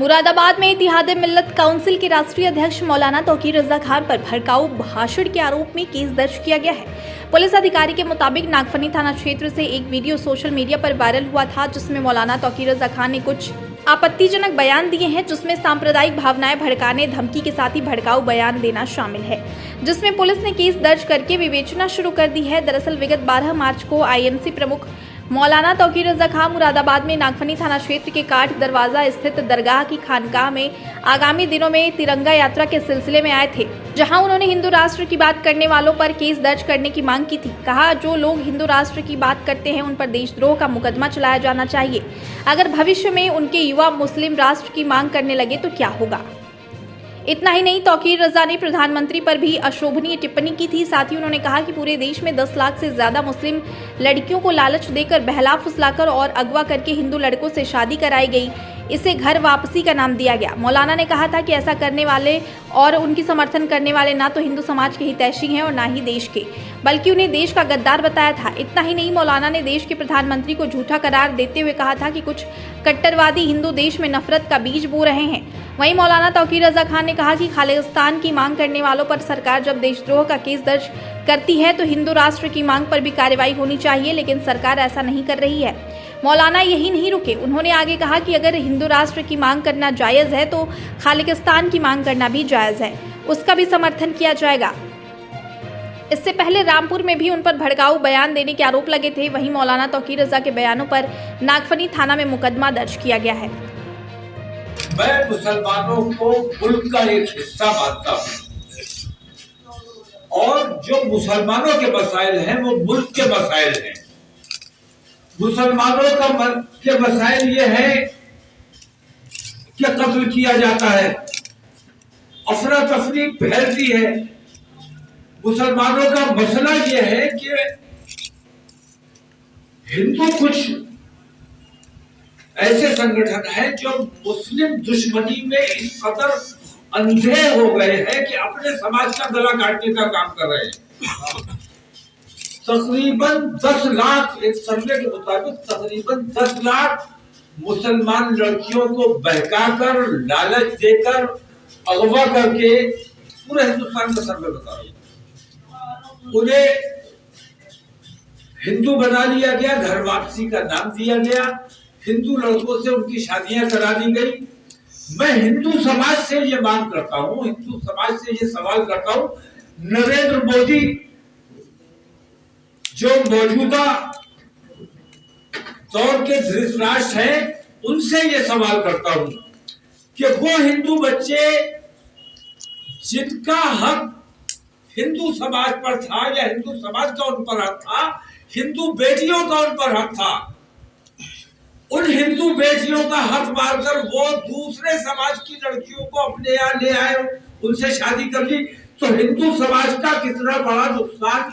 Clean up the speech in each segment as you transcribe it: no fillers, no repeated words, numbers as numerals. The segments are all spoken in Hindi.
मुरादाबाद में इत्तेहाद मिल्लत काउंसिल के राष्ट्रीय अध्यक्ष मौलाना तौकीर रजा खान पर भड़काऊ भाषण के आरोप में केस दर्ज किया गया है। पुलिस अधिकारी के मुताबिक नागफनी थाना क्षेत्र से एक वीडियो सोशल मीडिया पर वायरल हुआ था, जिसमें मौलाना तौकीर रजा खान ने कुछ आपत्तिजनक बयान दिए हैं, जिसमें सांप्रदायिक भावनाएं भड़काने, धमकी के साथ ही भड़काऊ बयान देना शामिल है, जिसमें पुलिस ने केस दर्ज करके विवेचना शुरू कर दी है। दरअसल विगत 12 मार्च को आईएमसी प्रमुख मौलाना तौकीर रजा खान मुरादाबाद में नागफनी थाना क्षेत्र के काठ दरवाजा स्थित दरगाह की खानकाह में आगामी दिनों में तिरंगा यात्रा के सिलसिले में आए थे, जहां उन्होंने हिंदू राष्ट्र की बात करने वालों पर केस दर्ज करने की मांग की थी। कहा, जो लोग हिंदू राष्ट्र की बात करते हैं उन पर देशद्रोह का मुकदमा चलाया जाना चाहिए। अगर भविष्य में उनके युवा मुस्लिम राष्ट्र की मांग करने लगे तो क्या होगा। इतना ही नहीं, तौकीर रजा ने प्रधानमंत्री पर भी अशोभनीय टिप्पणी की थी। साथ ही उन्होंने कहा कि पूरे देश में 10 लाख से ज्यादा मुस्लिम लड़कियों को लालच देकर, बहला फुसलाकर और अगवा करके हिंदू लड़कों से शादी कराई गई। इसे घर वापसी का नाम दिया गया। मौलाना ने कहा था कि ऐसा करने वाले और उनकी समर्थन करने वाले ना तो हिंदू समाज के हितैषी हैं और ना ही देश के, बल्कि उन्हें देश का गद्दार बताया था। इतना ही नहीं, मौलाना ने देश के प्रधानमंत्री को झूठा करार देते हुए कहा था कि कुछ कट्टरवादी हिंदू देश में नफरत का बीज बो रहे हैं। वहीं मौलाना तौकीर रजा खान ने कहा कि खालिस्तान की मांग करने वालों पर सरकार जब देशद्रोह का केस दर्ज करती है तो हिंदू राष्ट्र की मांग पर भी कार्रवाई होनी चाहिए, लेकिन सरकार ऐसा नहीं कर रही है। मौलाना यही नहीं रुके, उन्होंने आगे कहा कि अगर हिंदू राष्ट्र की मांग करना जायज़ है तो खालिस्तान की मांग करना भी जायज़ है, उसका भी समर्थन किया जाएगा। इससे पहले रामपुर में भी उन पर भड़काऊ बयान देने के आरोप लगे थे। वहीं मौलाना तौकीर रजा के बयानों पर नागफनी थाना में मुकदमा दर्ज किया गया है। मैं मुसलमानों को मुल्क का एक हिस्सा मानता हूँ और जो मुसलमानों के मसाइल हैं वो मुल्क के मसाइल हैं। मुसलमानों के मसाइल ये है कि कत्ल किया जाता है, अफरा तफरी फैलती है। मुसलमानों का मसला ये है कि हिंदू कुछ ऐसे संगठन है जो मुस्लिम दुश्मनी में इस कदर अंधे हो गए हैं कि अपने समाज का गला काटने का काम कर रहे हैं। तकरीबन 10 लाख, एक सर्वे के मुताबिक तकरीबन 10 लाख मुसलमान लड़कियों को बहकाकर, लालच देकर, अगवा करके, पूरे हिंदुस्तान का सर्वे बता रहा हूं, उन्हें हिंदू बना लिया गया, घर वापसी का नाम दिया गया, हिंदू लड़कों से उनकी शादियां करा दी गई। मैं हिंदू समाज से ये मांग करता हूं, हिंदू समाज से ये सवाल करता हूं, नरेंद्र मोदी जो मौजूदा दौर के धृतराष्ट्र हैं, उनसे ये सवाल करता हूं कि वो हिंदू बच्चे जिनका हक हिंदू समाज पर था या हिंदू समाज का उन पर हक था, हिंदू बेटियों का उन पर हक था, उन हिंदू बेटियों का हक मारकर वो दूसरे समाज की लड़कियों को अपने यहाँ ले आए, उनसे शादी कर ली, तो हिंदू समाज का कितना बड़ा नुकसान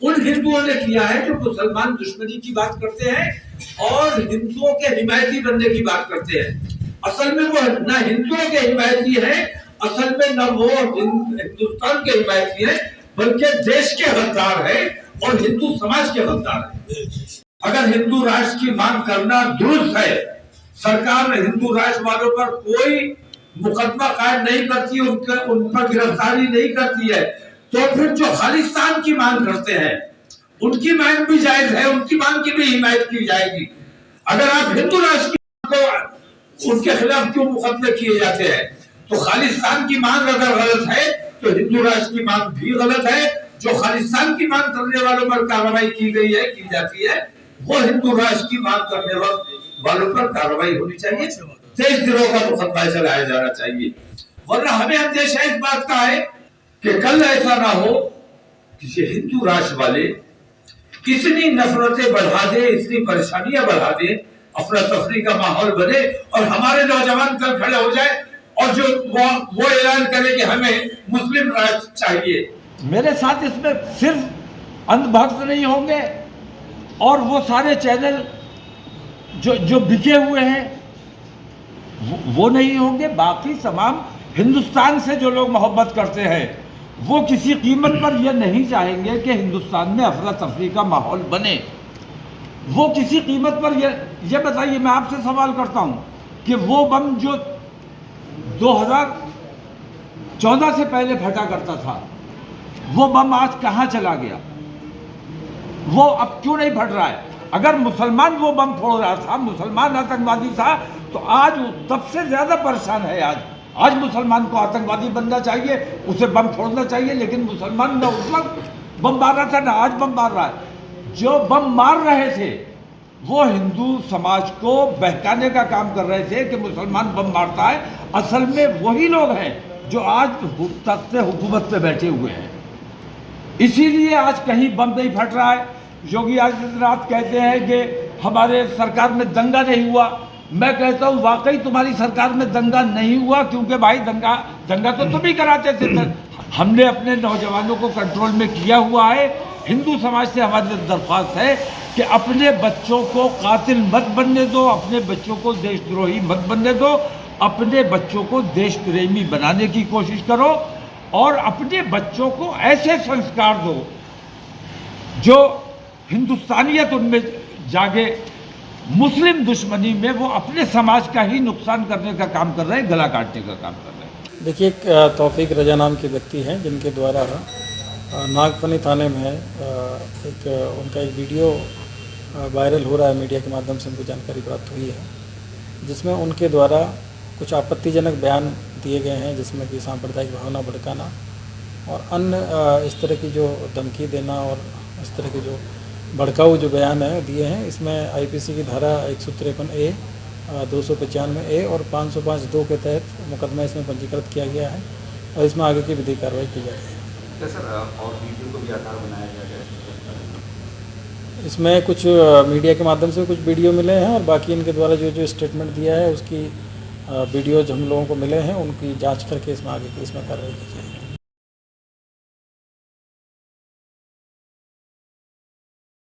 उन हिंदुओं ने किया है जो मुसलमान दुश्मनी की बात करते हैं और हिंदुओं के हिमायती बनने की बात करते हैं। असल में वो ना हिंदुओं के हिमायती है, असल में न वो हिंदुस्तान के हिमायती है, बल्कि देश के हकदार है और हिंदू समाज के हकदार है। अगर हिंदू राष्ट्र की मांग करना दुरुस्त है, सरकार हिंदू राष्ट्र वालों पर कोई मुकदमा कायम नहीं करती, उन पर गिरफ्तारी नहीं करती है, तो फिर जो खालिस्तान की मांग करते हैं उनकी मांग भी जायज है, उनकी मांग की भी हिमायत की जाएगी। अगर आप हिंदू राष्ट्र की को उनके खिलाफ क्यों मुकदमे किए जाते हैं, तो खालिस्तान की मांग अगर गलत है तो हिंदू राष्ट्र की मांग भी गलत है। जो खालिस्तान की मांग करने वालों पर कार्रवाई की गई है, की जाती है, वो हिंदू राष्ट्र की मांग करने वालों पर कार्रवाई होनी चाहिए, देशद्रोह का मुकदमा चलाया जाना चाहिए। वरना हमें अंदेशा इस बात का है कि कल ऐसा ना हो कि ये हिंदू राष्ट्र वाले इतनी नफरतें बढ़ा दे, इतनी परेशानियां बढ़ा दे, अफरा तफरी का माहौल बने और हमारे नौजवान कल खड़े हो जाए और जो वो ऐलान करे कि हमें मुस्लिम राष्ट्र चाहिए। मेरे साथ इसमें सिर्फ अंधभक्त नहीं होंगे और वो सारे चैनल जो बिके हुए हैं वो नहीं होंगे। बाकी तमाम हिंदुस्तान से जो लोग मोहब्बत करते हैं वो किसी कीमत पर यह नहीं चाहेंगे कि हिंदुस्तान में अफरा तफरी का माहौल बने। वो किसी कीमत पर ये बताइए, मैं आपसे सवाल करता हूँ, कि वो बम जो 2014 से पहले फटा करता था, वो बम आज कहाँ चला गया? वो अब क्यों नहीं फट रहा है? अगर मुसलमान वो बम फोड़ रहा था, मुसलमान आतंकवादी था, तो आज वो तब से ज़्यादा परेशान है। आज मुसलमान को आतंकवादी बनना चाहिए, उसे बम फोड़ना चाहिए, लेकिन मुसलमान न उस वक्त बम मार रहा था, ना आज बम मार रहा है। जो बम मार रहे थे वो हिंदू समाज को बहकाने का काम कर रहे थे कि मुसलमान बम मारता है। असल में वही लोग हैं जो आज तख्त हुकूमत पे बैठे हुए हैं। इसीलिए आज कहीं बम नहीं फट रहा है। योगी आदित्यनाथ कहते हैं कि हमारे सरकार में दंगा नहीं हुआ। मैं कहता हूँ वाकई तुम्हारी सरकार में दंगा नहीं हुआ, क्योंकि भाई दंगा तो तुम ही कराते थे। हमने अपने नौजवानों को कंट्रोल में किया हुआ है। हिंदू समाज से हमारी दरख्वास्त है कि अपने बच्चों को कातिल मत बनने दो, अपने बच्चों को देशद्रोही मत बनने दो, अपने बच्चों को देश प्रेमी बनाने की कोशिश करो और अपने बच्चों को ऐसे संस्कार दो जो हिंदुस्तानियत उनमें जागे। मुस्लिम दुश्मनी में वो अपने समाज का ही नुकसान करने का काम कर रहे हैं, गला काटने का काम कर रहे हैं। देखिए, एक तौफीक रजा नाम के व्यक्ति हैं जिनके द्वारा नागफनी थाने में उनका एक वीडियो वायरल हो रहा है। मीडिया के माध्यम से उनको जानकारी प्राप्त हुई है, जिसमें उनके द्वारा कुछ आपत्तिजनक बयान दिए गए हैं, जिसमें कि सांप्रदायिक भावना भड़काना और अन्य इस तरह की जो धमकी देना और इस तरह के जो भड़काऊ जो बयान है दिए हैं। इसमें आईपीसी की धारा 153A, 295A और 505(2) के तहत मुकदमा इसमें पंजीकृत किया गया है और इसमें आगे की विधिक कार्रवाई की जा रही है। सर, और वीडियो को भी आधार बनाया गया है? इसमें कुछ मीडिया के माध्यम से कुछ वीडियो मिले हैं और बाकी इनके द्वारा जो स्टेटमेंट दिया है उसकी वीडियोज हम लोगों को मिले हैं, उनकी जांच करके इसमें आगे की इसमें कार्रवाई की जाएगी।